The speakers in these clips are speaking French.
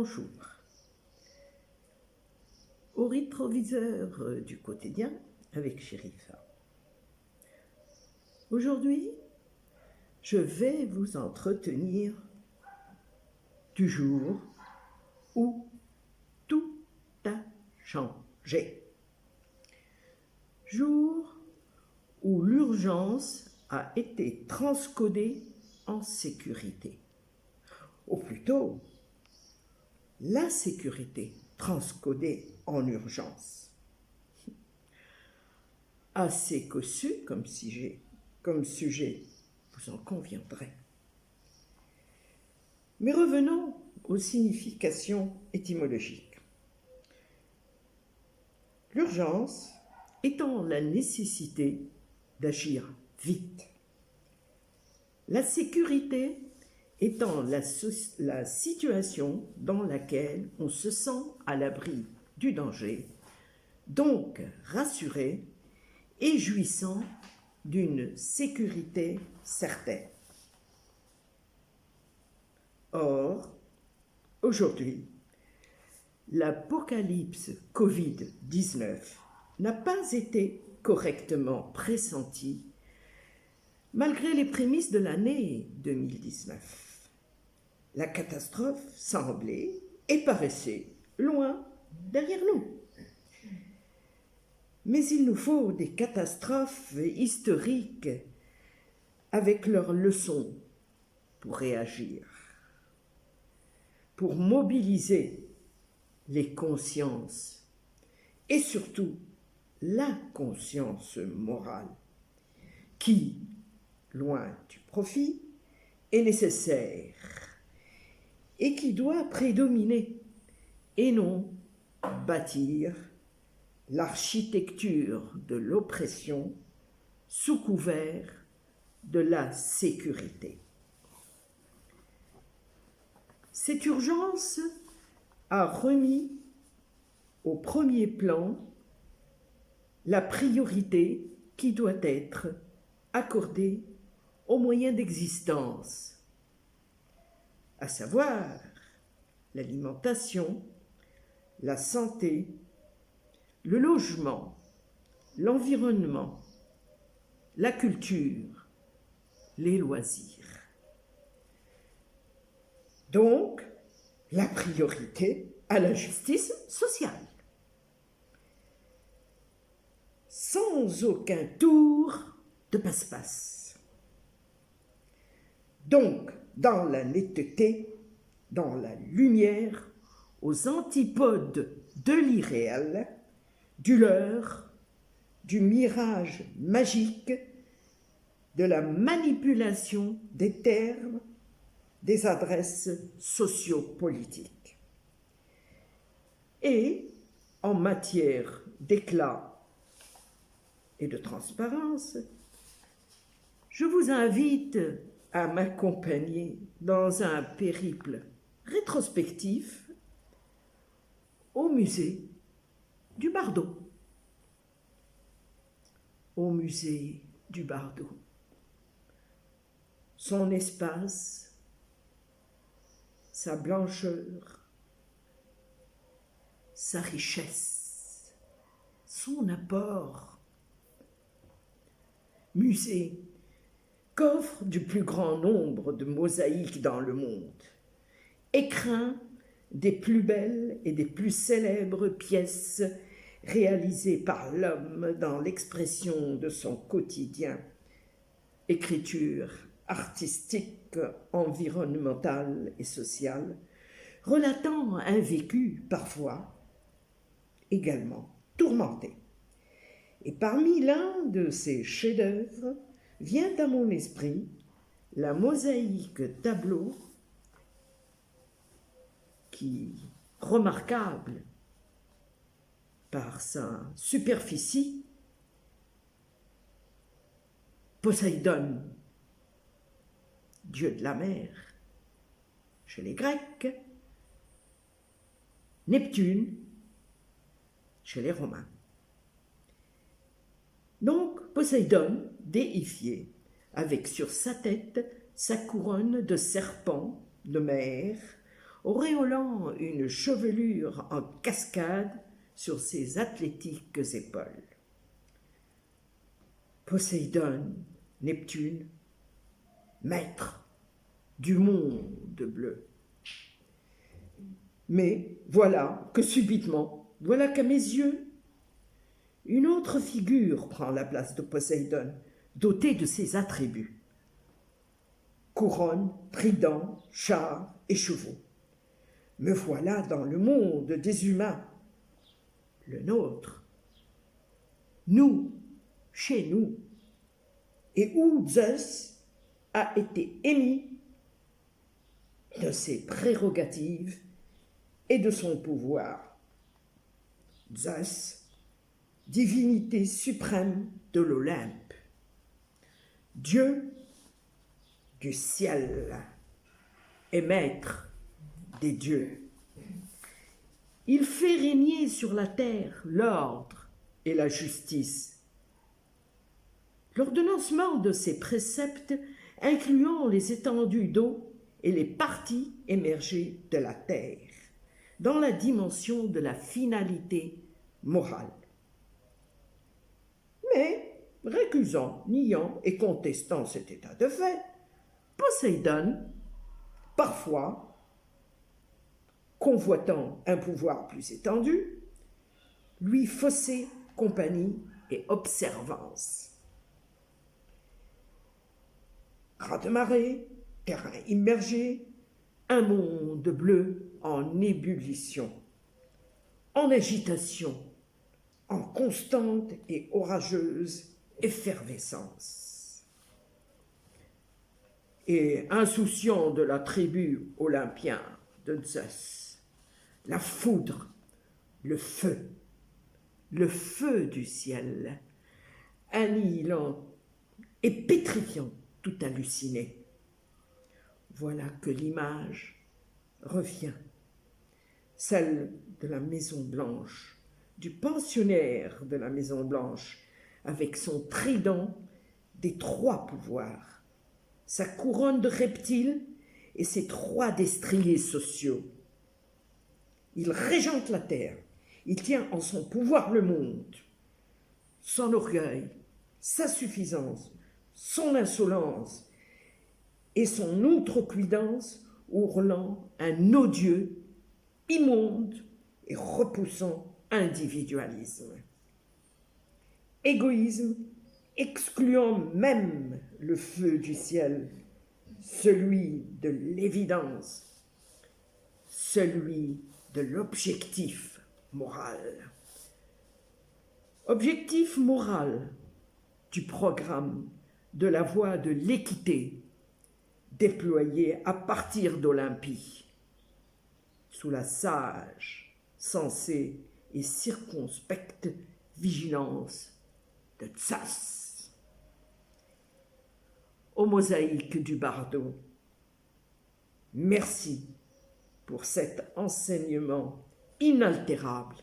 Bonjour. Au rétroviseur du quotidien avec Chérifa. Aujourd'hui, je vais vous entretenir du jour où tout a changé. Jour où l'urgence a été transcodée en sécurité. Ou plutôt, la sécurité transcodée en urgence. Assez cossu comme sujet, vous en conviendrez. Mais revenons aux significations étymologiques. L'urgence étant la nécessité d'agir vite. La sécurité étant la situation dans laquelle on se sent à l'abri du danger, donc rassuré et jouissant d'une sécurité certaine. Or, aujourd'hui, l'apocalypse Covid-19 n'a pas été correctement pressentie malgré les prémices de l'année 2019. La catastrophe semblait et paraissait loin derrière nous. Mais il nous faut des catastrophes historiques avec leurs leçons pour réagir, pour mobiliser les consciences et surtout la conscience morale qui, loin du profit, est nécessaire et qui doit prédominer et non bâtir l'architecture de l'oppression sous couvert de la sécurité. Cette urgence a remis au premier plan la priorité qui doit être accordée aux moyens d'existence, à savoir l'alimentation, la santé, le logement, l'environnement, la culture, les loisirs. Donc, la priorité à la justice sociale. Sans aucun tour de passe-passe. Donc, dans la netteté, dans la lumière, aux antipodes de l'irréel, du leurre, du mirage magique, de la manipulation des termes, des adresses sociopolitiques. Et, en matière d'éclat et de transparence, je vous invite à m'accompagner dans un périple rétrospectif au musée du Bardo. Au musée du Bardo. Son espace, sa blancheur, sa richesse, son apport. Musée qu'offre du plus grand nombre de mosaïques dans le monde, écrin des plus belles et des plus célèbres pièces réalisées par l'homme dans l'expression de son quotidien, écriture artistique, environnementale et sociale, relatant un vécu parfois également tourmenté. Et parmi l'un de ces chefs-d'œuvre vient à mon esprit la mosaïque tableau qui, remarquable par sa superficie, Poséidon, dieu de la mer chez les Grecs, Neptune chez les Romains. Donc Poséidon, déifié, avec sur sa tête sa couronne de serpent de mer, auréolant une chevelure en cascade sur ses athlétiques épaules. Poséidon, Neptune, maître du monde bleu. Mais voilà que subitement, voilà qu'à mes yeux, une autre figure prend la place de Poséidon, dotée de ses attributs. Couronne, trident, char et chevaux. Me voilà dans le monde des humains, le nôtre, nous, chez nous, et où Zeus a été émis de ses prérogatives et de son pouvoir. Zeus, divinité suprême de l'Olympe, Dieu du ciel et maître des dieux. Il fait régner sur la terre l'ordre et la justice. L'ordonnancement de ses préceptes incluant les étendues d'eau et les parties émergées de la terre, dans la dimension de la finalité morale. Mais, récusant, niant et contestant cet état de fait, Poséidon, parfois, convoitant un pouvoir plus étendu, lui faussait compagnie et observance. Grande marée, terrain immergé, un monde bleu en ébullition, en agitation, en constante et orageuse effervescence. Et insouciant de la tribu olympien de Zeus, la foudre, le feu du ciel, annihilant et pétrifiant tout halluciné. Voilà que l'image revient, celle de la Maison Blanche, du pensionnaire de la Maison Blanche, avec son trident des trois pouvoirs, sa couronne de reptiles et ses trois destriers sociaux. Il régente la terre, il tient en son pouvoir le monde. Son orgueil, sa suffisance, son insolence et son outrecuidance ourlant un odieux, immonde et repoussant individualisme. Égoïsme excluant même le feu du ciel, celui de l'évidence, celui de l'objectif moral. Objectif moral du programme de la voie de l'équité déployé à partir d'Olympie, sous la sage, sensée et circonspecte vigilance de Zeus. Aux mosaïques du bardo, merci pour cet enseignement inaltérable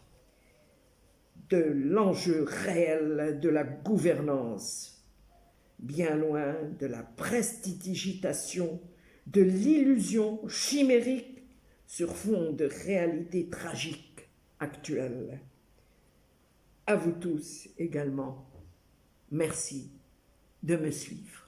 de l'enjeu réel de la gouvernance, bien loin de la prestidigitation, de l'illusion chimérique sur fond de réalité tragique actuelle. À vous tous également, merci de me suivre.